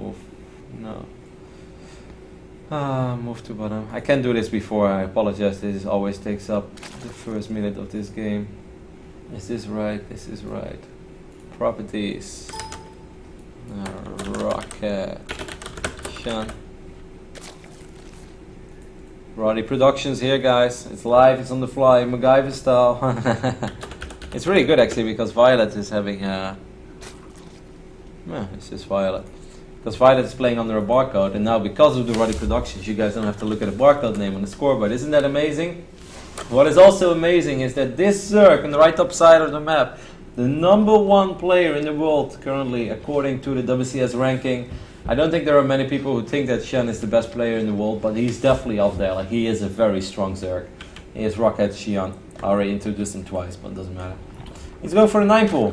move. No. Move to bottom. I can't do this before, I apologize. This always takes up the first minute of this game. Is this right? This is right. Properties. Rocket. HyuN. Roddy Productions here, guys. It's live, it's on the fly, MacGyver style. It's really good actually because viOlet is having it's just viOlet. Because viOlet is playing under a barcode, and now because of the Roddy Productions, you guys don't have to look at a barcode name on the scoreboard. Isn't that amazing? What is also amazing is that this Zerg on the right top side of the map, the #1 player in the world currently according to the WCS ranking. I don't think there are many people who think that HyuN is the best player in the world, but he's definitely up there. Like, he is a very strong Zerg. He is Rocket HyuN. I already introduced him twice, but it doesn't matter. He's going for the 9-pool.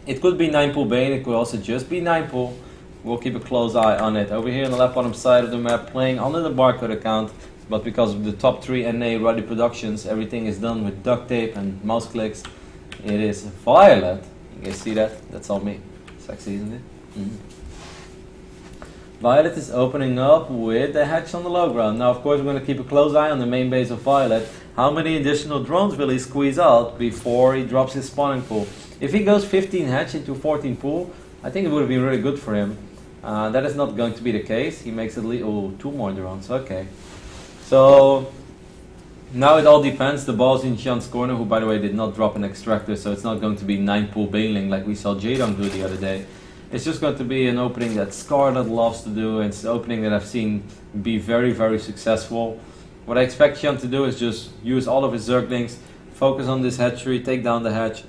It could be 9-pool Bane, it could also just be 9-pool. We'll keep a close eye on it. Over here on the left bottom side of the map, playing under the barcode account, but because of the top 3 NA Roddy Productions, everything is done with duct tape and mouse clicks. It is viOlet. You guys see that? That's all me. Sexy, isn't it? viOlet is opening up with the hatch on the low ground. Now, of course, we're going to keep a close eye on the main base of viOlet. How many additional drones will he squeeze out before he drops his spawning pool? If he goes 15 hatch into 14 pool, I think it would have been really good for him. That is not going to be the case. He makes at least 2 more drones. Okay. So now it all depends. The ball's in HyuN's corner, who by the way did not drop an extractor, so it's not going to be 9-pool bailing like we saw Jadong do the other day. It's just going to be an opening that Scarlet loves to do. It's an opening that I've seen be very, very successful. What I expect HyuN to do is just use all of his Zerglings, focus on this hatchery, take down the hatch,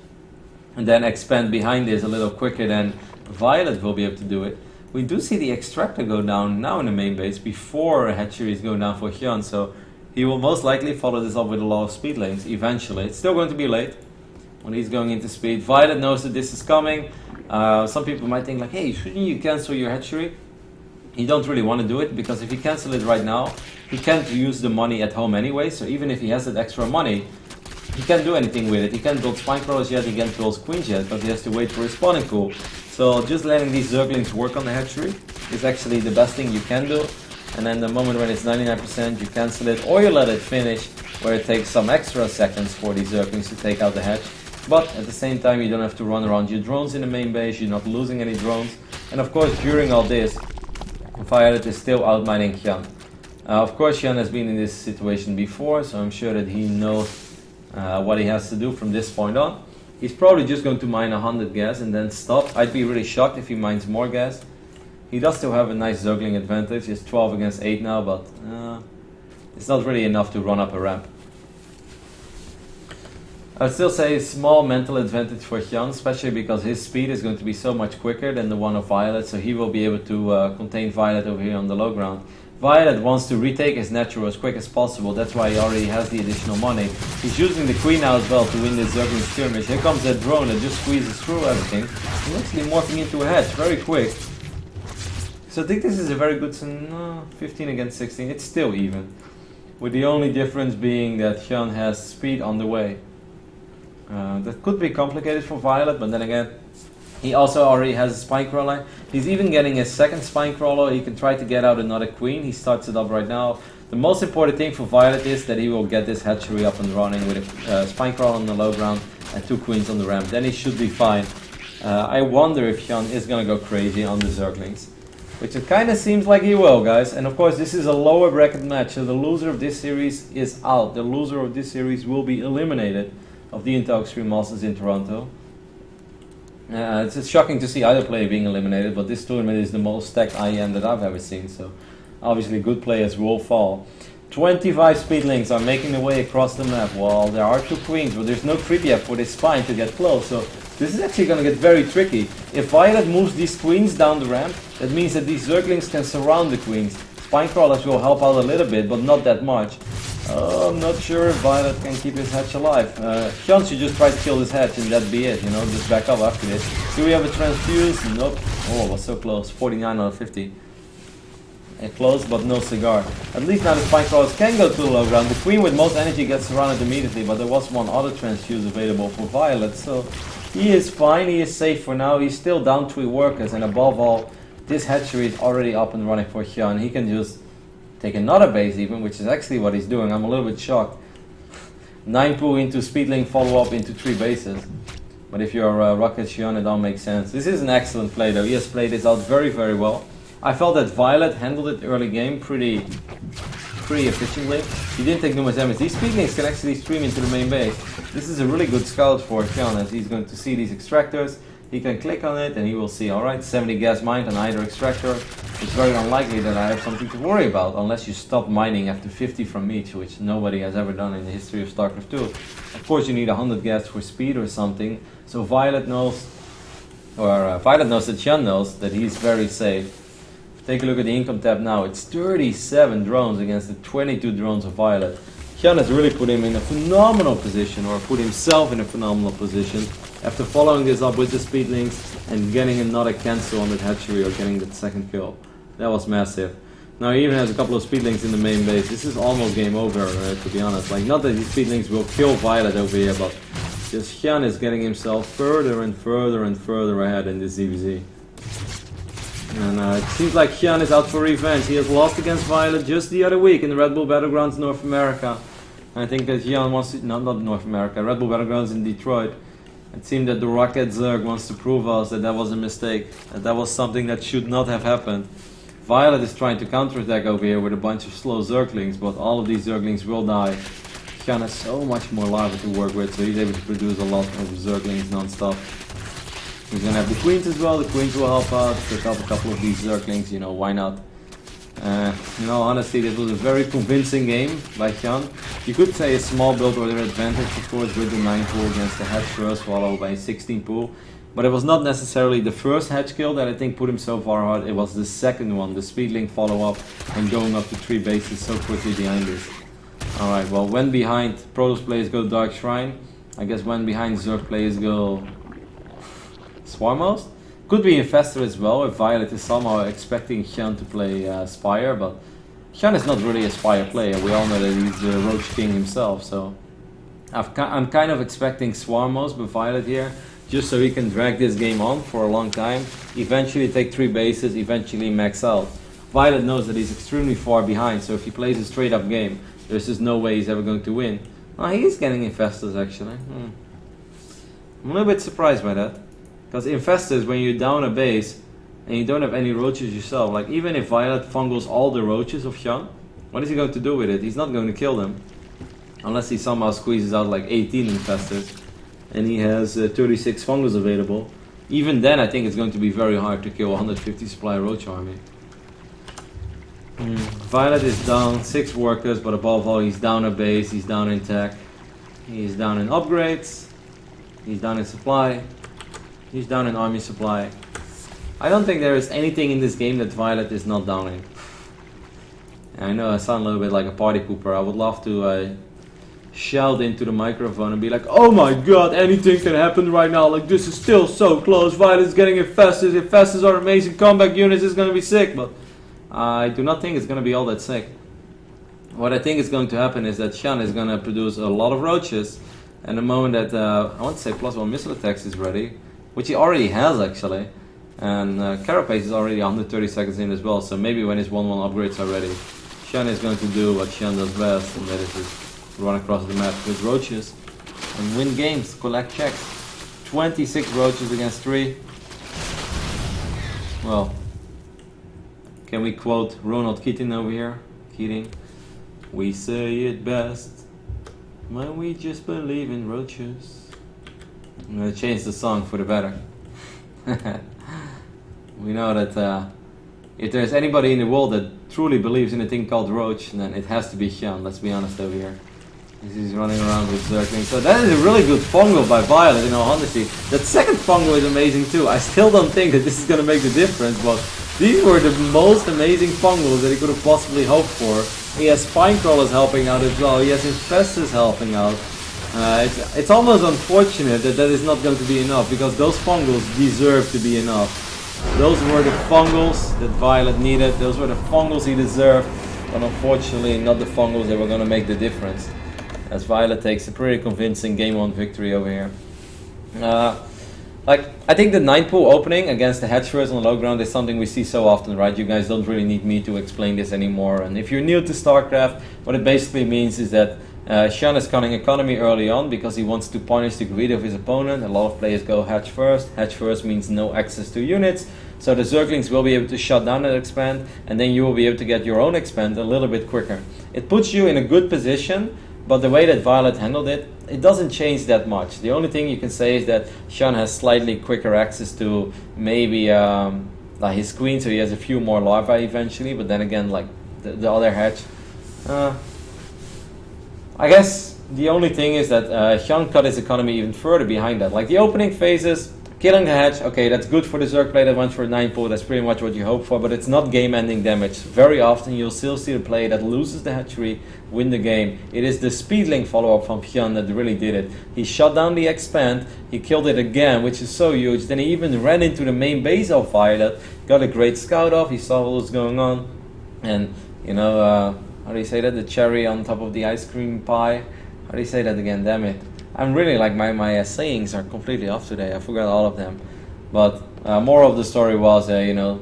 and then expand behind this a little quicker than viOlet will be able to do it. We do see the extractor go down now in the main base before hatcheries go down for HyuN, so he will most likely follow this up with a lot of speed lanes eventually. It's still going to be late when he's going into speed. viOlet knows that this is coming. Some people might think like, hey, shouldn't you cancel your hatchery? You don't really want to do it, because if you cancel it right now, he can't use the money at home anyway, so even if he has that extra money, he can't do anything with it. He can't build spine crawlers yet, he can't build queens yet, but he has to wait for his spawning pool. So just letting these Zerglings work on the hatchery is actually the best thing you can do. And then the moment when it's 99%, you cancel it, or you let it finish, where it takes some extra seconds for these Zerglings to take out the hatch. But at the same time, you don't have to run around your drones in the main base, you're not losing any drones. And of course, during all this, viOlet is still outmining HyuN. Of course, HyuN has been in this situation before, so I'm sure that he knows what he has to do from this point on. He's probably just going to mine 100 gas and then stop. I'd be really shocked if he mines more gas. He does still have a nice Zergling advantage. He's 12 against 8 now, but it's not really enough to run up a ramp. I'd still say a small mental advantage for HyuN, especially because his speed is going to be so much quicker than the one of viOlet, so he will be able to contain viOlet over here on the low ground. viOlet wants to retake his natural as quick as possible, that's why he already has the additional money. He's using the queen now as well to win this Zergling skirmish. Here comes that drone that just squeezes through everything. He's actually morphing into a hatch very quick. So I think this is a very good 15 against 16, it's still even. With the only difference being that HyuN has speed on the way. That could be complicated for viOlet, but then again, he also already has a spine crawler. He's even getting a second spine crawler. He can try to get out another queen. He starts it up right now. The most important thing for viOlet is that he will get this hatchery up and running with a spine crawler on the low ground and 2 queens on the ramp. Then he should be fine. I wonder if HyuN is going to go crazy on the Zerglings, which it kind of seems like he will, guys. And of course, this is a lower bracket match, so the loser of this series is out. The loser of this series will be eliminated of the Intel Extreme Masters in Toronto. It's just shocking to see either player being eliminated, but this tournament is the most stacked IEM that I've ever seen, so obviously good players will fall. 25 speedlings are making their way across the map. Well, there are 2 queens, but there's no creep yet for this spine to get close, so this is actually going to get very tricky. If viOlet moves these queens down the ramp, that means that these Zerglings can surround the queens. Spine crawlers will help out a little bit, but not that much. I'm not sure if viOlet can keep his hatch alive. HyuN should just try to kill this hatch and that be it, you know, just back up after this. Do we have a transfuse? Nope. Oh, it was so close. 49 out of 50. Close, but no cigar. At least now the spine crawlers can go to the low ground. The queen with most energy gets surrounded immediately, but there was one other transfuse available for viOlet, so he is fine, he is safe for now. He's still down 3 workers, and above all, this hatchery is already up and running for HyuN. He can just take another base even, which is actually what he's doing. I'm a little bit shocked. 9 pool into Speedling, follow up into 3 bases. But if you're Rocket HyuN, it don't make sense. This is an excellent play though. He has played this out very, very well. I felt that viOlet handled it early game pretty efficiently. He didn't take numerous damage. These Speedlings can actually stream into the main base. This is a really good scout for HyuN, as he's going to see these extractors. He can click on it and he will see, alright, 70 gas mined on either extractor. It's very unlikely that I have something to worry about, unless you stop mining after 50 from each, which nobody has ever done in the history of StarCraft 2. Of course you need 100 gas for speed or something, so viOlet knows, viOlet knows that HyuN knows that he's very safe. Take a look at the income tab now. It's 37 drones against the 22 drones of viOlet. HyuN has really put him in a phenomenal position, or put himself in a phenomenal position, after following this up with the Speedlings and getting another cancel on that hatchery or getting that second kill. That was massive. Now he even has a couple of Speedlings in the main base. This is almost game over, to be honest. Like, not that these Speedlings will kill viOlet over here, but just HyuN is getting himself further and further and further ahead in this ZvZ. And it seems like HyuN is out for revenge. He has lost against viOlet just the other week in the Red Bull Battlegrounds North America. And I think that HyuN wants to, not North America, Red Bull Battlegrounds in Detroit. It seemed that the Rocket Zerg wants to prove us that that was a mistake, that that was something that should not have happened. viOlet is trying to counterattack over here with a bunch of slow Zerglings, but all of these Zerglings will die. HyuN has so much more lava to work with, so he's able to produce a lot of Zerglings non-stop. He's gonna have the Queens as well. The Queens will help out, pick up a couple of these Zerglings, you know, why not? You know, honestly, this was a very convincing game by HyuN. You could say a small build order advantage, of course, with the 9 pool against the hatch first, followed by a 16 pool. But it was not necessarily the first hatch kill that I think put him so far hard. It was the second one, the Speedling follow-up and going up to 3 bases so quickly behind this. Alright, well, when behind Protoss players go Dark Shrine, I guess when behind Zerg players go Swarmhost. Could be Infestor as well, if viOlet is somehow expecting HyuN to play Spire, but HyuN is not really a Spire player. We all know that he's the Roach King himself, so I'm kind of expecting Swarmhost with viOlet here, just so he can drag this game on for a long time, eventually take 3 bases, eventually max out. viOlet knows that he's extremely far behind, so if he plays a straight up game, there's just no way he's ever going to win. Oh, he is getting Infestors actually. I'm a little bit surprised by that. Because Infestors, when you're down a base and you don't have any roaches yourself, like even if viOlet fungals all the roaches of HyuN, what is he going to do with it? He's not going to kill them. Unless he somehow squeezes out like 18 Infestors and he has 36 fungals available. Even then I think it's going to be very hard to kill a 150 supply roach army. viOlet is down 6 workers, but above all he's down a base, he's down in tech, he's down in upgrades, he's down in supply. He's down in army supply. I don't think there is anything in this game that viOlet is not downing. I know I sound a little bit like a party pooper. I would love to shout into the microphone and be like, oh my god, anything can happen right now. Like, this is still so close. viOlet is getting Infestors. Infestors are amazing combat units. It's going to be sick. But I do not think it's going to be all that sick. What I think is going to happen is that HyuN is going to produce a lot of roaches. And the moment that, I want to say +1 missile attacks is ready, which he already has actually, and Carapace is already 130 seconds in as well, so maybe when his 1-1 upgrades are ready, HyuN is going to do what HyuN does best, and that is just run across the map with roaches and win games, collect checks. 26 roaches against 3. Well, can we quote Ronald Keating over here? Keating, we say it best when we just believe in roaches. I'm going to change the song for the better. We know that if there's anybody in the world that truly believes in a thing called Roach, then it has to be HyuN, let's be honest over here. He's running around with Zerglings. So that is a really good fungal by viOlet, in all honesty. That second fungal is amazing too. I still don't think that this is going to make the difference, but these were the most amazing fungals that he could have possibly hoped for. He has Spinecrawlers helping out as well. He has Infestors helping out. It's almost unfortunate that that is not going to be enough, because those fungals deserve to be enough. Those were the fungals that viOlet needed, those were the fungals he deserved, but unfortunately not the fungals that were going to make the difference. As viOlet takes a pretty convincing game 1 victory over here. Like, I think the 9 pool opening against the hedge first on the low ground is something we see so often, right? You guys don't really need me to explain this anymore. And if you're new to StarCraft, what it basically means is that HyuN is cutting economy early on because he wants to punish the greed of his opponent. A lot of players go hedge first. Hedge first means no access to units. So the Zerglings will be able to shut down that expand, and then you will be able to get your own expand a little bit quicker. It puts you in a good position, but the way that viOlet handled it, it doesn't change that much. The only thing you can say is that HyuN has slightly quicker access to maybe like his queen, so he has a few more larvae eventually, but then again, like the other hedge. I guess the only thing is that HyuN cut his economy even further behind that. Like the opening phases, killing the hedge, okay, that's good for the Zerg player that went for a 9 pool, that's pretty much what you hope for, but it's not game-ending damage. Very often you'll still see the player that loses the hatchery win the game. It is the Speedling follow-up from HyuN that really did it. He shut down the expand, he killed it again, which is so huge, then he even ran into the main base of viOlet, got a great scout off, he saw what was going on, and, you know, how do you say that? The cherry on top of the ice cream pie? How do you say that again? Damn it. I'm really like my sayings are completely off today. I forgot all of them. But more of the story was, you know,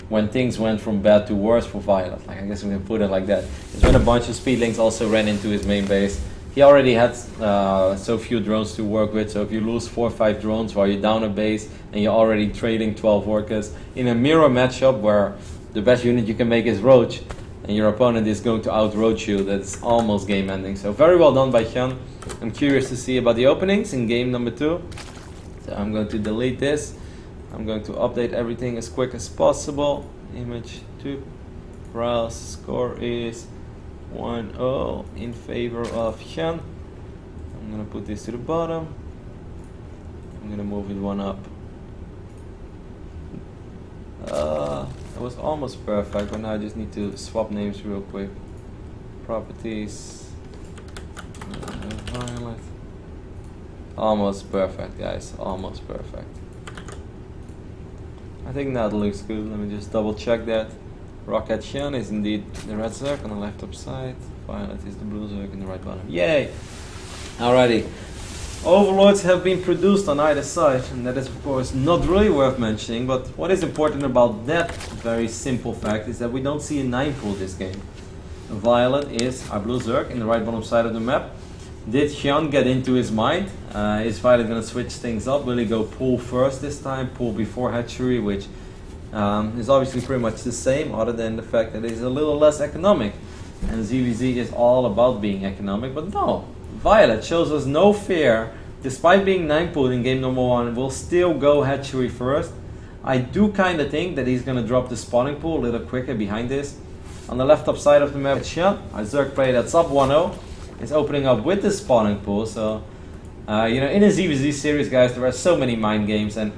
when things went from bad to worse for viOlet. Like I guess we can put it like that. It's when a bunch of Speedlings also ran into his main base. He already had so few drones to work with. So if you lose 4 or 5 drones while you're down a base and you're already trading 12 workers in a mirror matchup where the best unit you can make is Roach, and your opponent is going to out-roach you, that's almost game ending. So very well done by HyuN. I'm curious to see about the openings in game number 2. So I'm going to delete this. I'm going to update everything as quick as possible. Image 2. Browse. Score is 1-0 in favor of HyuN. I'm going to put this to the bottom. I'm going to move it 1 up. It was almost perfect, but now I just need to swap names real quick. Properties. viOlet. Almost perfect, guys. Almost perfect. I think that looks good. Let me just double check that. Rocket HyuN is indeed the red Zerg on the left top side. viOlet is the blue Zerg in the right bottom. Yay! Alrighty. Overlords have been produced on either side, and that is of course not really worth mentioning, but what is important about that very simple fact is that we don't see a 9 pool this game. viOlet is our blue Zerg in the right bottom side of the map. Did HyuN get into his mind? Is viOlet going to switch things up? Will he go pool first this time, pool before hatchery, which is obviously pretty much the same, other than the fact that it's a little less economic. And ZvZ is all about being economic, but no. viOlet shows us no fear, despite being 9 pooled in game number 1, will still go hatchery first. I do kind of think that he's going to drop the spawning pool a little quicker behind this. On the left top side of the map, HyuN, our Zerg player that's up 1-0, is opening up with the spawning pool. So, you know, in the ZvZ series, guys, there are so many mind games, and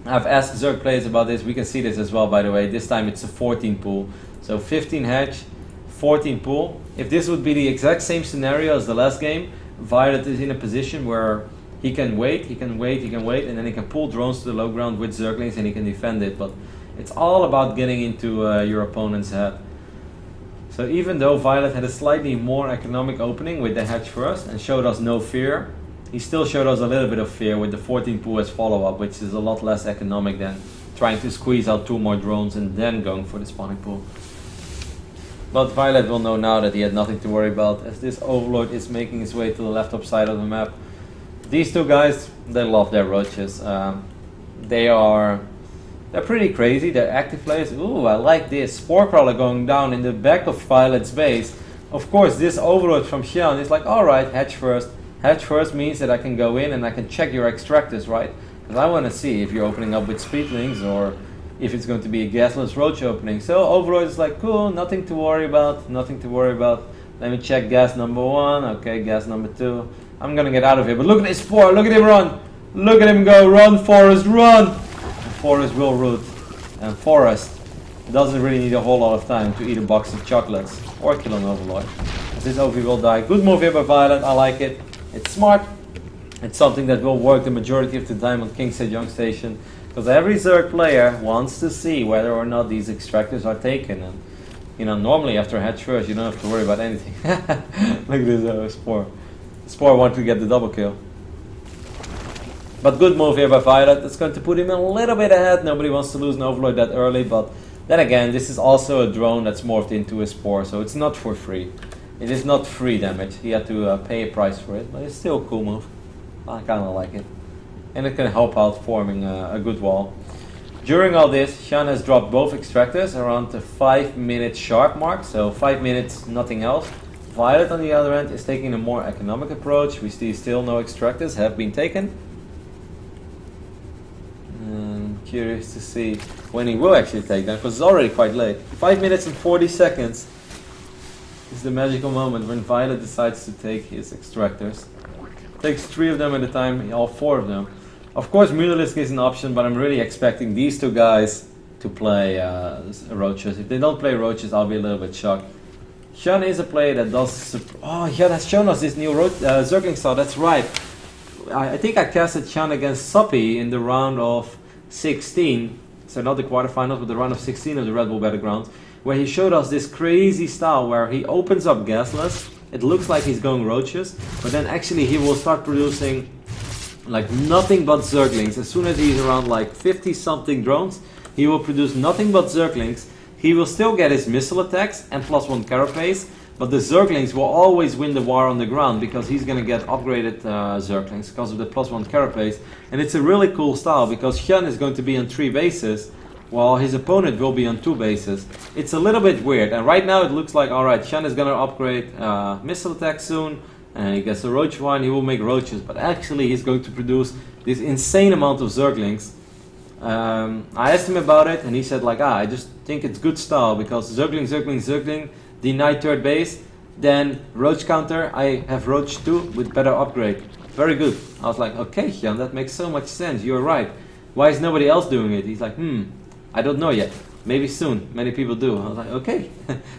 I've asked Zerg players about this. We can see this as well, by the way. This time it's a 14 pool. So 15 hedge, 14 pool. If this would be the exact same scenario as the last game, viOlet is in a position where he can wait, and then he can pull drones to the low ground with Zerglings and he can defend it. But it's all about getting into your opponent's head. So even though viOlet had a slightly more economic opening with the hedge first and showed us no fear, he still showed us a little bit of fear with the 14 pool as follow-up, which is a lot less economic than trying to squeeze out 2 more drones and then going for the spawning pool. But viOlet will know now that he had nothing to worry about, as this Overlord is making his way to the left top side of the map. These 2 guys, they love their roaches. They're pretty crazy. They're active players. Ooh, I like this. Spore Crawler going down in the back of viOlet's base. Of course, this Overlord from HyuN is like, alright, hedge first. Hedge first means that I can go in and I can check your extractors, right? Because I want to see if you're opening up with Speedlings or if it's going to be a gasless roach opening. So Overlord is like, cool, nothing to worry about, nothing to worry about. Let me check gas number 1, okay, gas number 2. I'm gonna get out of here, but look at this Spore, look at him run. Look at him go, run Forest, run! And Forest will root. And Forest doesn't really need a whole lot of time to eat a box of chocolates or kill an Overlord. This OV will die. Good move here by viOlet, I like it. It's smart. It's something that will work the majority of the time on King's Head Young Station. Because every Zerg player wants to see whether or not these extractors are taken. And, you know, normally after hedge first, you don't have to worry about anything. Look at this Spore. Spore want to get the double kill. But good move here by viOlet. It's going to put him a little bit ahead. Nobody wants to lose an Overlord that early, but then again, this is also a drone that's morphed into a Spore, so it's not for free. It is not free damage. He had to pay a price for it, but it's still a cool move. I kind of like it. And it can help out forming a good wall. During all this, HyuN has dropped both extractors around the 5-minute sharp mark, so 5 minutes, nothing else. viOlet on the other end is taking a more economic approach. We see still no extractors have been taken. Curious to see when he will actually take them, because it's already quite late. 5 minutes and 40 seconds is the magical moment when viOlet decides to take his extractors. Takes 3 of them at a time, all 4 of them. Of course, Mutalisk is an option, but I'm really expecting these 2 guys to play Roaches. If they don't play Roaches, I'll be a little bit shocked. HyuN is a player that does... Oh, HyuN has shown us this new Zergling style, that's right. I think I casted HyuN against Soppy in the round of 16, so not the quarterfinals, but the round of 16 of the Red Bull Battlegrounds, where he showed us this crazy style where he opens up gasless. It looks like he's going Roaches, but then actually he will start producing like nothing but Zerglings. As soon as he's around like 50 something drones, he will produce nothing but Zerglings. He will still get his missile attacks and +1 carapace, but the Zerglings will always win the war on the ground because he's going to get upgraded Zerglings because of the +1 carapace. And it's a really cool style because HyuN is going to be on 3 bases while his opponent will be on 2 bases. It's a little bit weird, and right now it looks like, alright, HyuN is going to upgrade missile attack soon, and he gets a Roach one, he will make Roaches, but actually he's going to produce this insane amount of Zerglings. I asked him about it, and he said like, I just think it's good style because Zergling, Zergling, Zergling, deny 3rd base, then Roach counter, I have Roach 2 with better upgrade. Very good. I was like, okay HyuN, that makes so much sense, you're right. Why is nobody else doing it? He's like, I don't know yet. Maybe soon. Many people do. I was like, okay.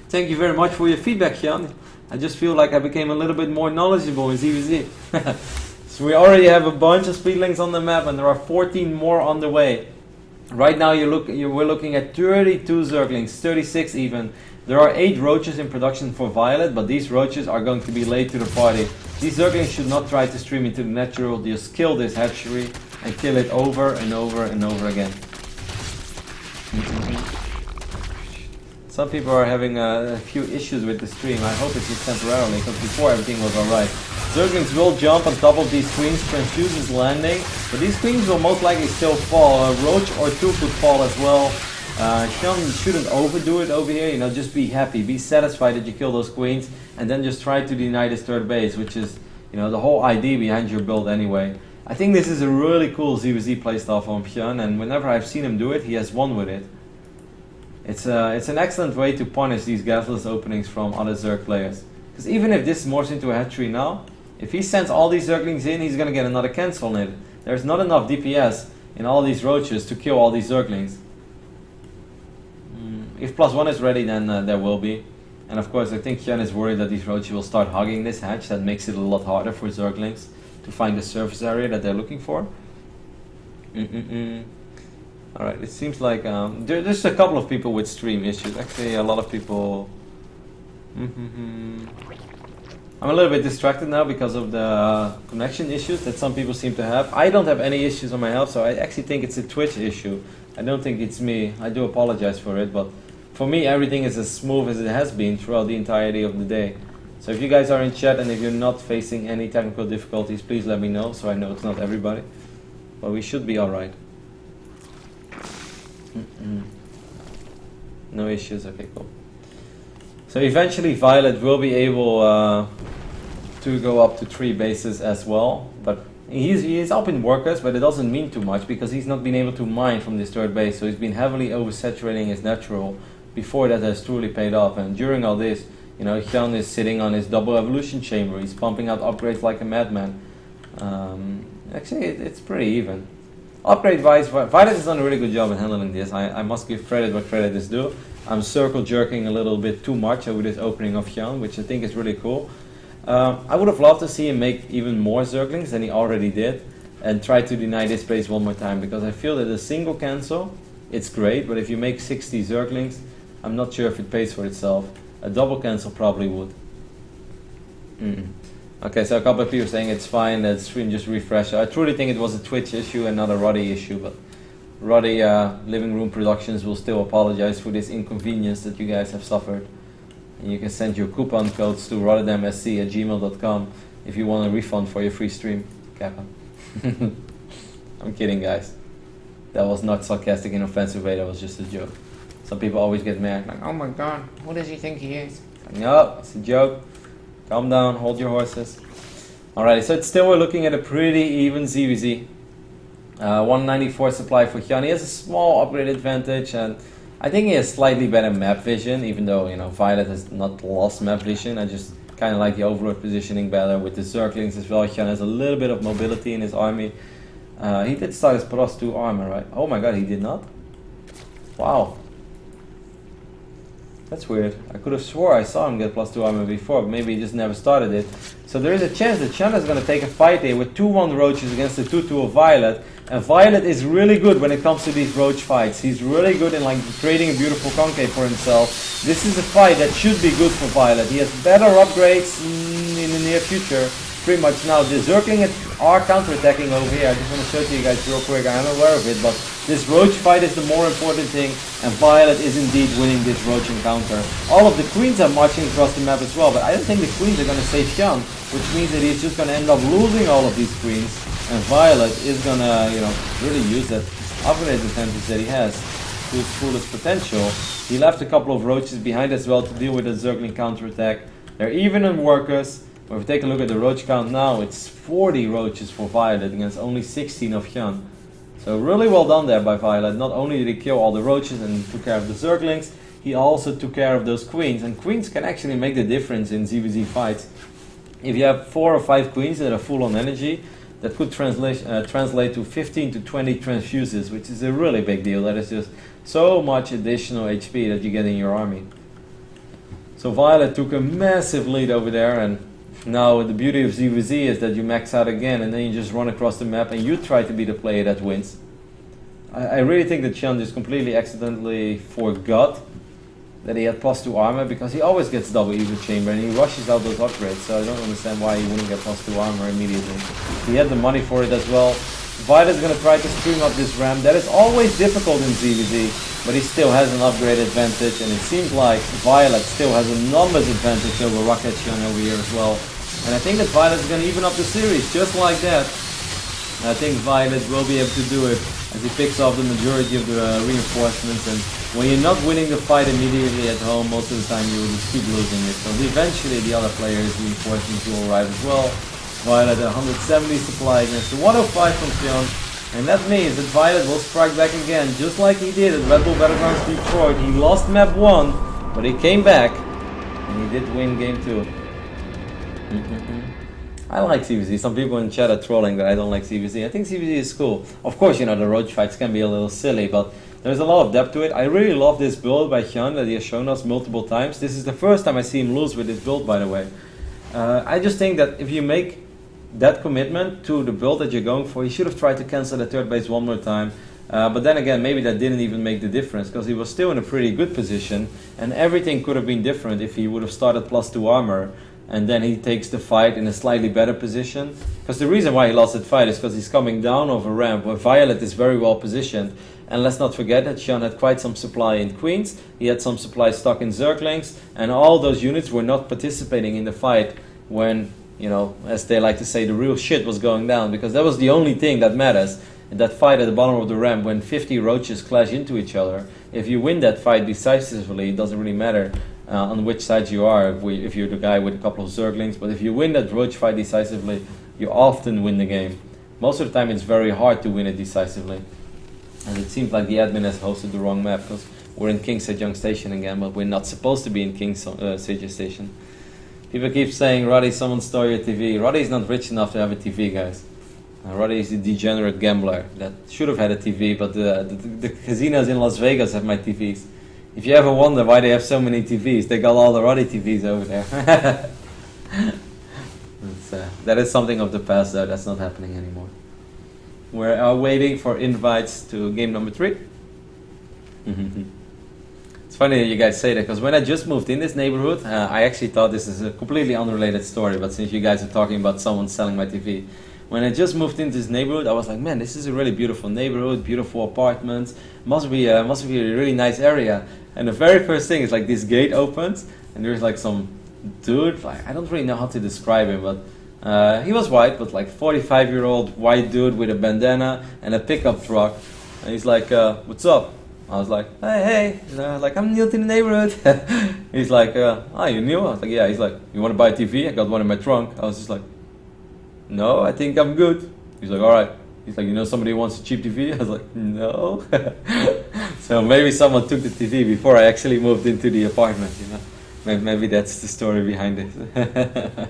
Thank you very much for your feedback, HyuN. I just feel like I became a little bit more knowledgeable in ZvZ. So we already have a bunch of speedlings on the map, and there are 14 more on the way. Right now we're looking at 32 Zerglings, 36 even. There are 8 Roaches in production for viOlet, but these Roaches are going to be late to the party. These Zerglings should not try to stream into the natural. Just kill this hatchery and kill it over and over and over again. Some people are having a few issues with the stream. I hope it's just temporarily, because before everything was alright. Zerglings will jump on top of these queens, Transfuse is landing, but these queens will most likely still fall. A Roach or 2 could fall as well. HyuN shouldn't overdo it over here, just be happy, be satisfied that you kill those queens, and then just try to deny this 3rd base, which is, the whole idea behind your build anyway. I think this is a really cool ZvZ playstyle from HyuN, and whenever I've seen him do it, he has won with it. It's an excellent way to punish these gasless openings from other Zerg players. Because even if this morphs into a hatchery now, if he sends all these Zerglings in, he's going to get another cancel in it. There's not enough DPS in all these Roaches to kill all these Zerglings. If +1 is ready, then there will be. And of course, I think HyuN is worried that these Roaches will start hugging this hatch. That makes it a lot harder for Zerglings to find the surface area that they're looking for. Alright, it seems like there's a couple of people with stream issues. Actually, a lot of people... I'm a little bit distracted now because of the connection issues that some people seem to have. I don't have any issues on my health, so I actually think it's a Twitch issue. I don't think it's me. I do apologize for it, but for me everything is as smooth as it has been throughout the entirety of the day. So if you guys are in chat and if you're not facing any technical difficulties, please let me know so I know it's not everybody. But we should be alright. No issues, okay, cool. So eventually viOlet will be able to go up to 3 bases as well, but he's up in workers, but it doesn't mean too much because he's not been able to mine from this 3rd base, so he's been heavily oversaturating his natural before that has truly paid off. And during all this, HyuN is sitting on his double evolution chamber, he's pumping out upgrades like a madman. Actually, it's pretty even. Upgrade-wise, viOlet has done a really good job in handling this. I must give credit where credit is due. I'm circle jerking a little bit too much over this opening of HyuN, which I think is really cool. I would have loved to see him make even more Zerglings than he already did and try to deny this base one more time, because I feel that a single cancel, it's great, but if you make 60 Zerglings, I'm not sure if it pays for itself. A double cancel probably would. Okay, so a couple of people saying it's fine, that stream just refreshed. I truly think it was a Twitch issue and not a Roddy issue, but Roddy Living Room Productions will still apologize for this inconvenience that you guys have suffered. And you can send your coupon codes to rotterdamsc@gmail.com if you want a refund for your free stream, Kappa. I'm kidding, guys. That was not sarcastic in an offensive way, that was just a joke. Some people always get mad, like, oh my god, who does he think he is? Like, no, it's a joke. Calm down, hold your horses. Alrighty, so it's still we're looking at a pretty even ZvZ. 194 supply for HyuN. He has a small upgrade advantage, and I think he has slightly better map vision, even though, you know, viOlet has not lost map vision. I just kind of like the overall positioning better with the circlings as well. HyuN has a little bit of mobility in his army. He did start his +2 armor, right? Oh my god, he did not? Wow. That's weird. I could have swore I saw him get +2 armor before, but maybe he just never started it. So there is a chance that HyuN is going to take a fight here with 2-1 roaches against the 2-2 of viOlet. And viOlet is really good when it comes to these roach fights. He's really good in like creating a beautiful concave for himself. This is a fight that should be good for viOlet. He has better upgrades in the near future. Pretty much now. The Zerglings are counterattacking over here. I just want to show it to you guys real quick. I'm aware of it, but this roach fight is the more important thing, and viOlet is indeed winning this roach encounter. All of the queens are marching across the map as well, but I don't think the queens are going to save HyuN, which means that he's just going to end up losing all of these queens, and viOlet is going to, you know, really use that upgrade advantage that he has to his fullest potential. He left a couple of roaches behind as well to deal with the Zergling counterattack. They're even in workers. If we take a look at the roach count now, it's 40 roaches for viOlet against only 16 of HyuN. So really well done there by viOlet. Not only did he kill all the roaches and took care of the Zerglings, he also took care of those queens. And queens can actually make the difference in ZvZ fights. If you have 4 or 5 queens that are full on energy, that could translate to 15 to 20 transfuses, which is a really big deal. That is just so much additional HP that you get in your army. So viOlet took a massive lead over there, and now the beauty of ZvZ is that you max out again and then you just run across the map and you try to be the player that wins. I really think that HyuN just completely accidentally forgot that he had +2 armor, because he always gets double evil chamber and he rushes out those upgrades, so I don't understand why he wouldn't get +2 armor immediately. He had the money for it as well. viOlet is going to try to stream up this ramp. That is always difficult in ZvZ, but he still has an upgrade advantage, and it seems like viOlet still has a numbers advantage over Rocket HyuN over here as well. And I think that viOlet is going to even up the series, just like that. And I think viOlet will be able to do it as he picks off the majority of the reinforcements. And when you're not winning the fight immediately at home, most of the time you will just keep losing it. So eventually the other players' reinforcements will arrive as well. viOlet at 170 supply against the 105 from HyuN. And that means that viOlet will strike back again, just like he did at Red Bull Battlegrounds Detroit. He lost map 1, but he came back, and he did win game 2. I like ZvZ. Some people in chat are trolling that I don't like ZvZ. I think ZvZ is cool. Of course, you know, the roach fights can be a little silly, but there's a lot of depth to it. I really love this build by HyuN that he has shown us multiple times. This is the first time I see him lose with this build, by the way. I just think that if you make that commitment to the build that you're going for, he should have tried to cancel the third base one more time. But then again, maybe that didn't even make the difference, because he was still in a pretty good position, and everything could have been different if he would have started +2 armor, and then he takes the fight in a slightly better position. Because the reason why he lost that fight is because he's coming down over ramp where viOlet is very well positioned. And let's not forget that HyuN had quite some supply in queens, he had some supply stuck in Zerglings, and all those units were not participating in the fight when, you know, as they like to say, the real shit was going down, because that was the only thing that matters. In that fight at the bottom of the ramp, when 50 roaches clash into each other, if you win that fight decisively, it doesn't really matter on which side you are, if you're the guy with a couple of Zerglings, but if you win that roach fight decisively, you often win the game. Most of the time it's very hard to win it decisively. And it seems like the admin has hosted the wrong map, because we're in King Sejong Station again, but we're not supposed to be in King Sejong Station. People keep saying, Roddy, someone stole your TV. Roddy's not rich enough to have a TV, guys. Roddy is a degenerate gambler that should have had a TV, but the casinos in Las Vegas have my TVs. If you ever wonder why they have so many TVs, they got all the Roddy TVs over there. That is something of the past, though. That's not happening anymore. We're waiting for invites to game number 3. It's funny that you guys say that, because when I just moved in this neighborhood, I actually thought this is a completely unrelated story, but since you guys are talking about someone selling my TV, when I just moved into this neighborhood, I was like, man, this is a really beautiful neighborhood, beautiful apartments, must be a really nice area. And the very first thing is like this gate opens, and there's like some dude, like, I don't really know how to describe him, but he was white, but like 45-year-old white dude with a bandana and a pickup truck, and he's like, what's up? I was like, hey, like, I'm new to the neighborhood. He's like, oh, you new? I was like, yeah. He's like, you want to buy a TV? I got one in my trunk. I was just like, no, I think I'm good. He's like, all right. He's like, you know somebody who wants a cheap TV? I was like, no. So maybe someone took the TV before I actually moved into the apartment, you know. Maybe that's the story behind it.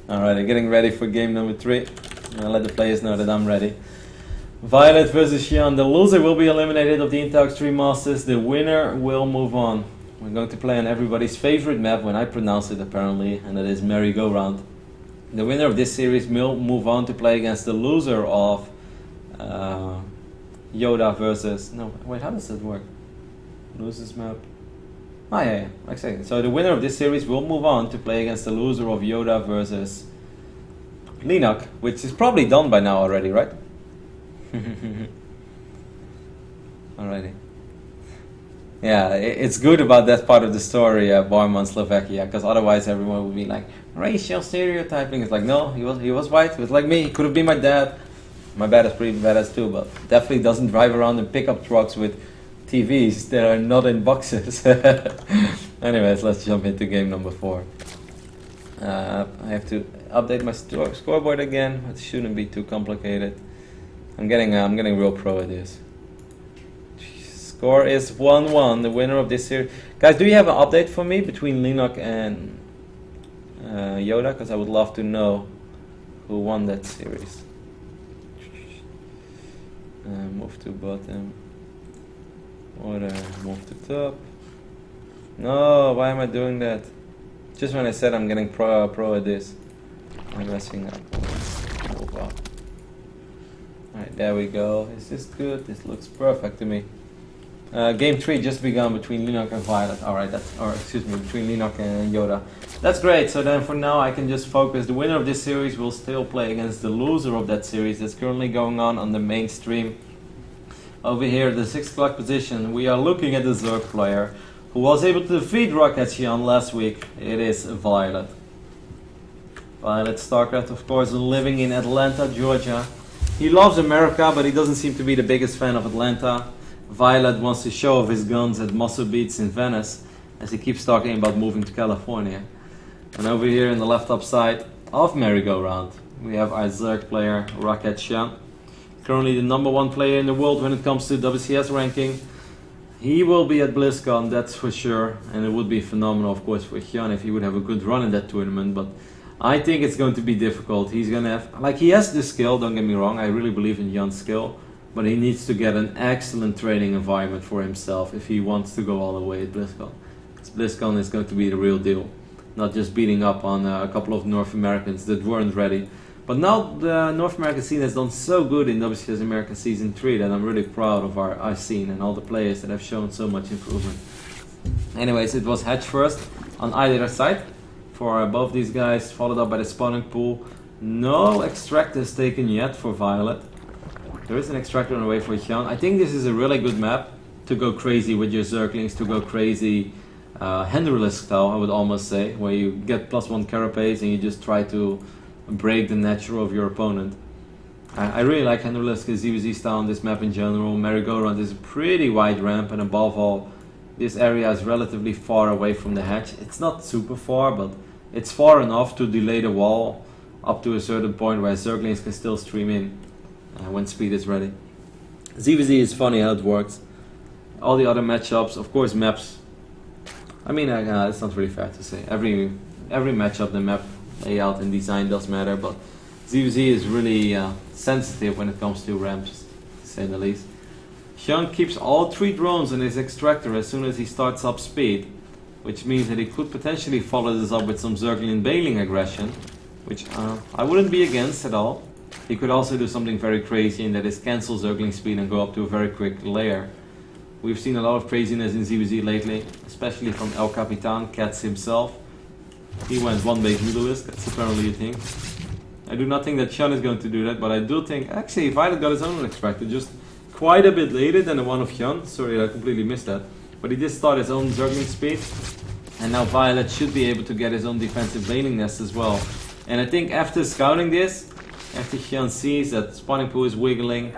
All right, I'm getting ready for game number 3. I'll let the players know that I'm ready. viOlet versus HyuN. The loser will be eliminated of the Intel Extreme Masters. The winner will move on. We're going to play on everybody's favorite map when I pronounce it, apparently, and that is merry-go-round. The winner of this series will move on to play against the loser of Yoda versus... No, wait, how does that work? Losers map. Oh, yeah, exactly. So the winner of this series will move on to play against the loser of Yoda versus Linux, which is probably done by now already, right? Alrighty. Yeah, it's good about that part of the story, Bormann, Slovakia, because otherwise everyone would be like, racial stereotyping. It's like, no, he was white, he was like me, he could have been my dad. My dad is pretty badass too, but definitely doesn't drive around in pickup trucks with TVs that are not in boxes. Anyways, let's jump into game number 4. I have to update my scoreboard again. It shouldn't be too complicated. I'm getting real pro at this. Score is 1-1. The winner of this series. Guys, do you have an update for me between Linux and Yoda? Because I would love to know who won that series. Move to bottom. Order, move to top. No, why am I doing that? Just when I said I'm getting pro at this, I'm messing up. Move up. Alright, there we go. Is this good? This looks perfect to me. Game 3 just begun between Linux and viOlet. Alright, between Linux and Yoda. That's great. So then for now I can just focus. The winner of this series will still play against the loser of that series that's currently going on the main stream. Over here, the 6 o'clock position, we are looking at the Zerg player who was able to defeat Rocket HyuN last week. It is viOlet. viOlet StarCraft, of course, living in Atlanta, Georgia. He loves America, but he doesn't seem to be the biggest fan of Atlanta. viOlet wants to show off his guns at Muscle Beats in Venice, as he keeps talking about moving to California. And over here in the left top side of merry-go-round, we have our Zerg player, Rocket HyuN. Currently the number 1 player in the world when it comes to WCS ranking. He will be at BlizzCon, that's for sure, and it would be phenomenal, of course, for HyuN if he would have a good run in that tournament, but I think it's going to be difficult. He's going to have, like, he has the skill, don't get me wrong, I really believe in HyuN's skill, but he needs to get an excellent training environment for himself if he wants to go all the way at BlizzCon. Because BlizzCon is going to be the real deal, not just beating up on a couple of North Americans that weren't ready. But now the North American scene has done so good in WCS America Season 3 that I'm really proud of our scene and all the players that have shown so much improvement. Anyways, it was Hatch first on either side for both these guys, followed up by the spawning pool. No extractors taken yet for viOlet. There is an extractor on the way for HyuN. I think this is a really good map to go crazy with your Zerglings, to go crazy Henrylisk style, I would almost say, where you get +1 carapace and you just try to break the natural of your opponent. I really like Henrylisk ZvZ style on this map in general. Merry-go-round is a pretty wide ramp, and above all, this area is relatively far away from the hatch. It's not super far, but it's far enough to delay the wall up to a certain point where Zerglings can still stream in when speed is ready. ZvZ is funny how it works. All the other matchups, of course, maps. I mean, it's not really fair to say. Every matchup, the map layout and design does matter, but ZvZ is really sensitive when it comes to ramps, to say the least. HyuN keeps all 3 drones in his extractor as soon as he starts up speed, which means that he could potentially follow this up with some Zergling bailing aggression, which I wouldn't be against at all. He could also do something very crazy, and that is cancel Zergling speed and go up to a very quick layer. We've seen a lot of craziness in ZvZ lately, especially from El Capitan, Cats himself. He went one base Middleist, that's apparently a thing. I do not think that HyuN is going to do that, but I do think, actually, viOlet got his own extractor just quite a bit later than the one of HyuN. Sorry, I completely missed that. But he did start his own Zergling speed, and now viOlet should be able to get his own defensive laning nest as well. And I think after scouting this, after HyuN sees that spawning pool is wiggling,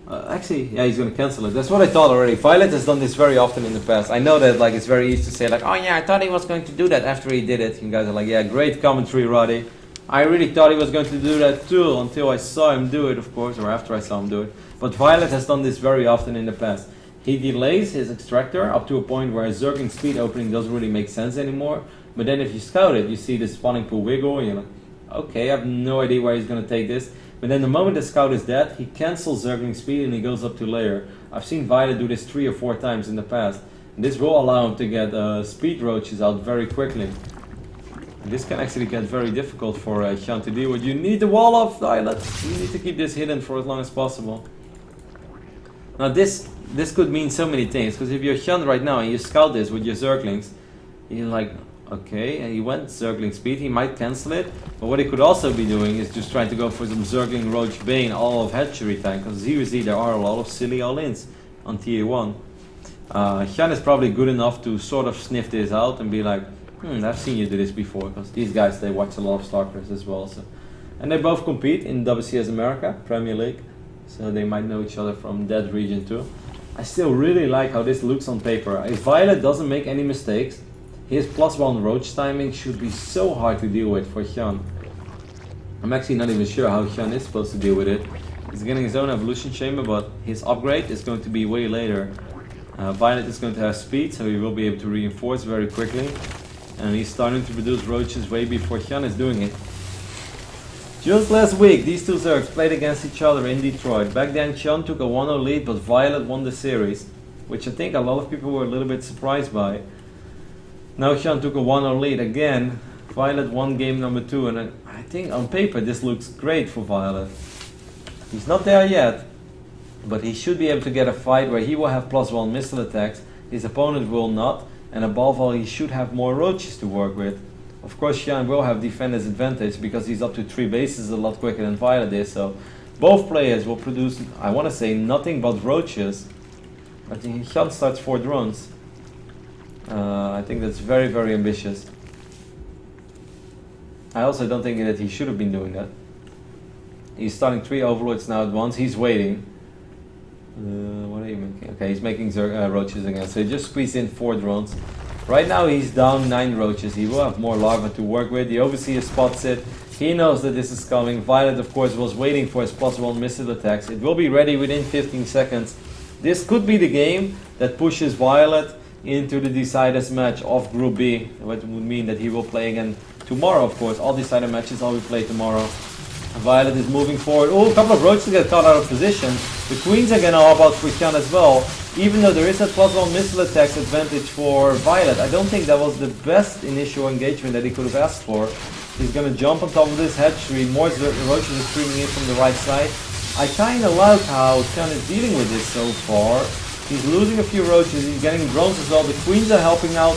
actually, yeah, he's going to cancel it. That's what I thought already. viOlet has done this very often in the past. I know that like it's very easy to say like, oh yeah, I thought he was going to do that after he did it. You guys are like, yeah, great commentary, Roddy. I really thought he was going to do that too until I saw him do it, of course, or after I saw him do it. But viOlet has done this very often in the past. He delays his extractor up to a point where his Zergling speed opening doesn't really make sense anymore. But then if you scout it, you see the spawning pool wiggle, and you're like, okay, I have no idea where he's going to take this. But then the moment the scout is dead, he cancels Zergling speed and he goes up to layer. I've seen viOlet do this 3 or 4 times in the past. And this will allow him to get speed roaches out very quickly. And this can actually get very difficult for HyuN to deal with. You need the wall of viOlet. You need to keep this hidden for as long as possible. Now this could mean so many things, because if you're HyuN right now and you scout this with your Zerglings, you're like, okay, and he went Zergling speed, he might cancel it, but what he could also be doing is just trying to go for some Zergling Roach Bane all of hatchery time, because ZvZ there are a lot of silly all-ins on tier 1. HyuN is probably good enough to sort of sniff this out and be like, I've seen you do this before, because these guys, they watch a lot of StarCraft as well. So. And they both compete in WCS America, Premier League, so they might know each other from that region too. I still really like how this looks on paper. If viOlet doesn't make any mistakes, his +1 roach timing should be so hard to deal with for HyuN. I'm actually not even sure how HyuN is supposed to deal with it. He's getting his own evolution chamber, but his upgrade is going to be way later. viOlet is going to have speed, so he will be able to reinforce very quickly. And he's starting to produce roaches way before HyuN is doing it. Just last week, these two Zergs played against each other in Detroit. Back then, HyuN took a 1-0 lead, but viOlet won the series, which I think a lot of people were a little bit surprised by. Now HyuN took a 1-0 lead again. viOlet won game number 2, and I think on paper this looks great for viOlet. He's not there yet, but he should be able to get a fight where he will have +1 missile attacks, his opponent will not, and above all he should have more roaches to work with. Of course HyuN will have defender's advantage because he's up to 3 bases a lot quicker than viOlet is, so both players will produce, I want to say, nothing but roaches. I think HyuN starts 4 drones. I think that's very, very ambitious. I also don't think that he should have been doing that. He's starting 3 overlords now at once. He's waiting. What are you making? Okay, he's making roaches again. So he just squeezed in 4 drones. Right now he's down 9 roaches. He will have more larvae to work with. The overseer spots it. He knows that this is coming. viOlet, of course, was waiting for his +1 missile attacks. It will be ready within 15 seconds. This could be the game that pushes viOlet into the deciders match of Group B, which would mean that he will play again tomorrow, of course. All decider matches will be played tomorrow. viOlet is moving forward. Oh, a couple of roaches get caught out of position. The queens are gonna all out for HyuN as well, even though there is a +1 missile attacks advantage for viOlet. I don't think that was the best initial engagement that he could have asked for. He's gonna jump on top of this hatchery. More roaches are streaming in from the right side. I kinda like how HyuN is dealing with this so far. He's losing a few roaches, he's getting drones as well, the queens are helping out.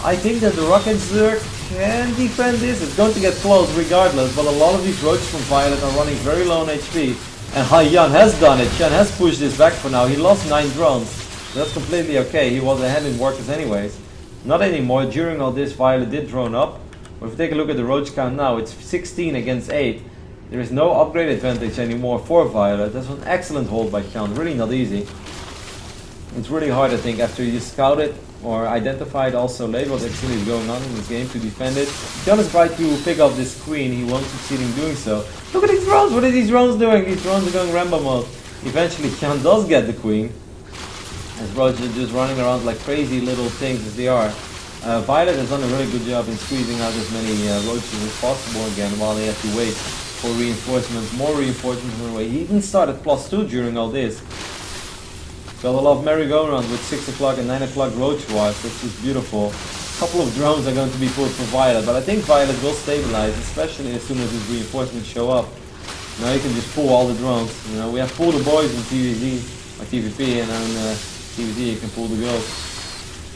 I think that the rocket Zerg can defend this. It's going to get close regardless, but a lot of these roaches from viOlet are running very low on HP. And HyuN has done it. HyuN has pushed this back for now. He lost 9 drones. That's completely okay. He was ahead in workers anyways. Not anymore. During all this, viOlet did drone up. But if you take a look at the roach count now, it's 16 against 8. There is no upgrade advantage anymore for viOlet. That's an excellent hold by HyuN. Really not easy. It's really hard, I think, after you scout it or identified also late what actually is going on in this game to defend it. HyuN is trying to pick up this queen. He won't succeed in doing so. Look at these drones! What are these drones doing? These drones are going Rambo mode. Eventually HyuN does get the queen. As roaches are just running around like crazy little things as they are. viOlet has done a really good job in squeezing out as many roaches as possible again while they have to wait for reinforcements. More reinforcements on the way. He even started +2 during all this. Got a lot of merry-go-rounds with 6 o'clock and 9 o'clock roach wars, which is beautiful. A couple of drones are going to be pulled for viOlet, but I think viOlet will stabilize, especially as soon as his reinforcements show up. Now you can just pull all the drones. You know, we have pull the boys in TVZ or TVP, and then ZvZ, you can pull the girls.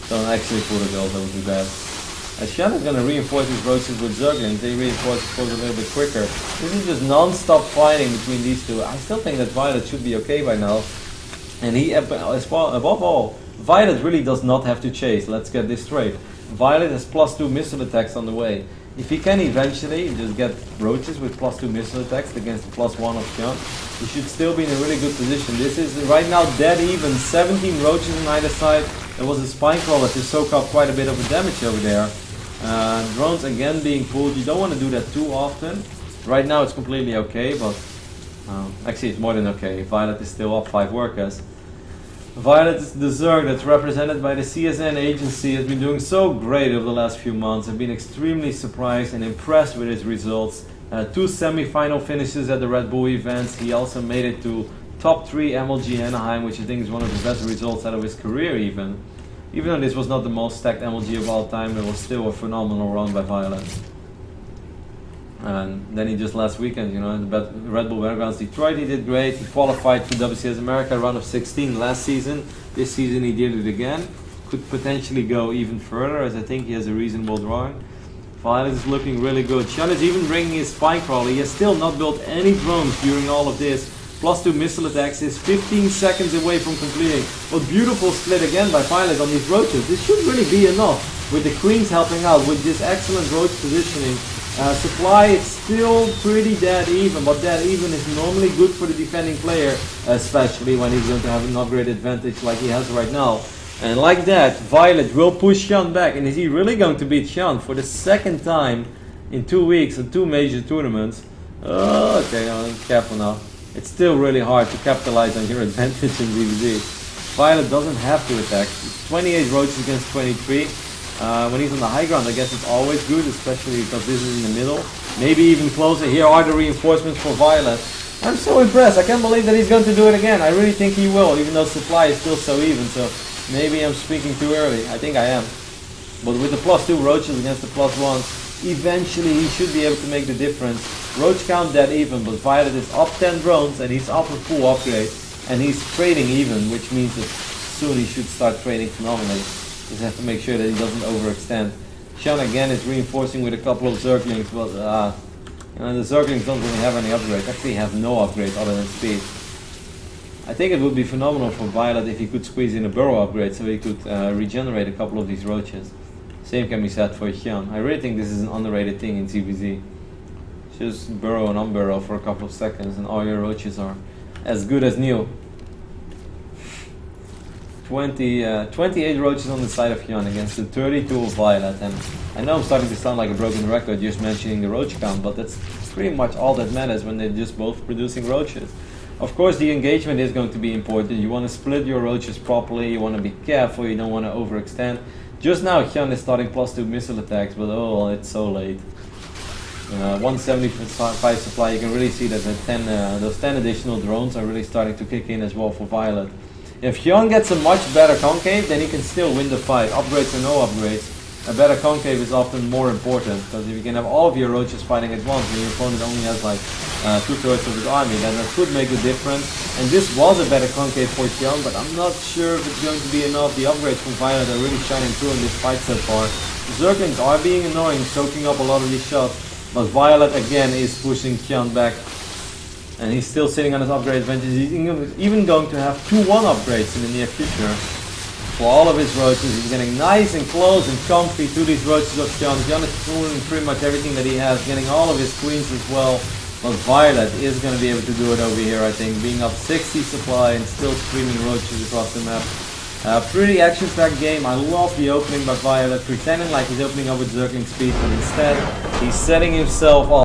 Don't actually pull the girls, that would be bad. HyuN is going to reinforce his roaches with Zerglings. They reinforce his a little bit quicker. This is just non-stop fighting between these two. I still think that viOlet should be okay by now. And he, above all, viOlet really does not have to chase. Let's get this straight. viOlet has +2 missile attacks on the way. If he can eventually just get roaches with +2 missile attacks against the +1 of HyuN, he should still be in a really good position. This is right now dead even. 17 roaches on either side. There was a spine crawler to soak up quite a bit of a damage over there. Drones again being pulled. You don't want to do that too often. Right now it's completely okay, but actually it's more than okay. viOlet is still up 5 workers. viOlet is the Zerg that's represented by the CSN agency, has been doing so great over the last few months. I've been extremely surprised and impressed with his results. 2 semi-final finishes at the Red Bull events. He also made it to top 3 MLG Anaheim, which I think is one of the best results out of his career even. Even though this was not the most stacked MLG of all time, it was still a phenomenal run by viOlet. And then he just last weekend, you know, in the Red Bull Battlegrounds Detroit, he did great. He qualified for WCS America run of 16 last season. This season he did it again. Could potentially go even further, as I think he has a reasonable drawing. viOlet is looking really good. HyuN is even bringing his spine crawler. He has still not built any drones during all of this. +2 missile attacks is 15 seconds away from completing. But beautiful split again by viOlet on these roaches. This should really be enough. With the queens helping out, with this excellent roach positioning. Supply is still pretty dead even, but dead even is normally good for the defending player, especially when he's going to have an upgrade advantage like he has right now. And like that, viOlet will push HyuN back. And is he really going to beat HyuN for the second time in 2 weeks in 2 major tournaments? Okay, careful now. It's still really hard to capitalize on your advantage in ZvZ. viOlet doesn't have to attack. It's 28 roaches against 23. When he's on the high ground, I guess it's always good, especially because this is in the middle. Maybe even closer. Here are the reinforcements for viOlet. I'm so impressed. I can't believe that he's going to do it again. I really think he will, even though supply is still so even. So maybe I'm speaking too early. I think I am. But with the +2 roaches against the +1s, eventually he should be able to make the difference. Roach count dead even, but viOlet is up 10 drones and he's up a full upgrade. And he's trading even, which means that soon he should start trading phenomenally. Just have to make sure that he doesn't overextend. HyuN again is reinforcing with a couple of Zerglings, but you know, the Zerglings don't really have any upgrades. Actually have no upgrade other than speed. I think it would be phenomenal for viOlet if he could squeeze in a burrow upgrade so he could regenerate a couple of these roaches. Same can be said for HyuN. I really think this is an underrated thing in ZvZ. Just burrow and unburrow for a couple of seconds and all your roaches are as good as new. 28 roaches on the side of HyuN against the 32 of viOlet, and I know I'm starting to sound like a broken record just mentioning the roach count, but that's pretty much all that matters when they're just both producing roaches. Of course the engagement is going to be important. You want to split your roaches properly, you want to be careful, you don't want to overextend. Just now HyuN is starting +2 missile attacks, but oh, it's so late. 175 supply, you can really see that those 10 additional drones are really starting to kick in as well for viOlet. If HyuN gets a much better concave, then he can still win the fight. Upgrades or no upgrades, a better concave is often more important, because if you can have all of your roaches fighting at once and your opponent only has like 2/3 of his army, then that could make a difference. And this was a better concave for HyuN, but I'm not sure if it's going to be enough. The upgrades from viOlet are really shining through in this fight so far. The Zerglings are being annoying, soaking up a lot of these shots, but viOlet again is pushing HyuN back. And he's still sitting on his upgrade advantage. He's even going to have 2-1 upgrades in the near future. For all of his roaches, he's getting nice and close and comfy to these roaches of HyuN. HyuN is pulling pretty much everything that he has, getting all of his queens as well. But viOlet is going to be able to do it over here, I think, being up 60 supply and still streaming roaches across the map. Pretty action-packed game. I love the opening by viOlet, pretending like he's opening up with Zergling speed, but instead he's setting himself up.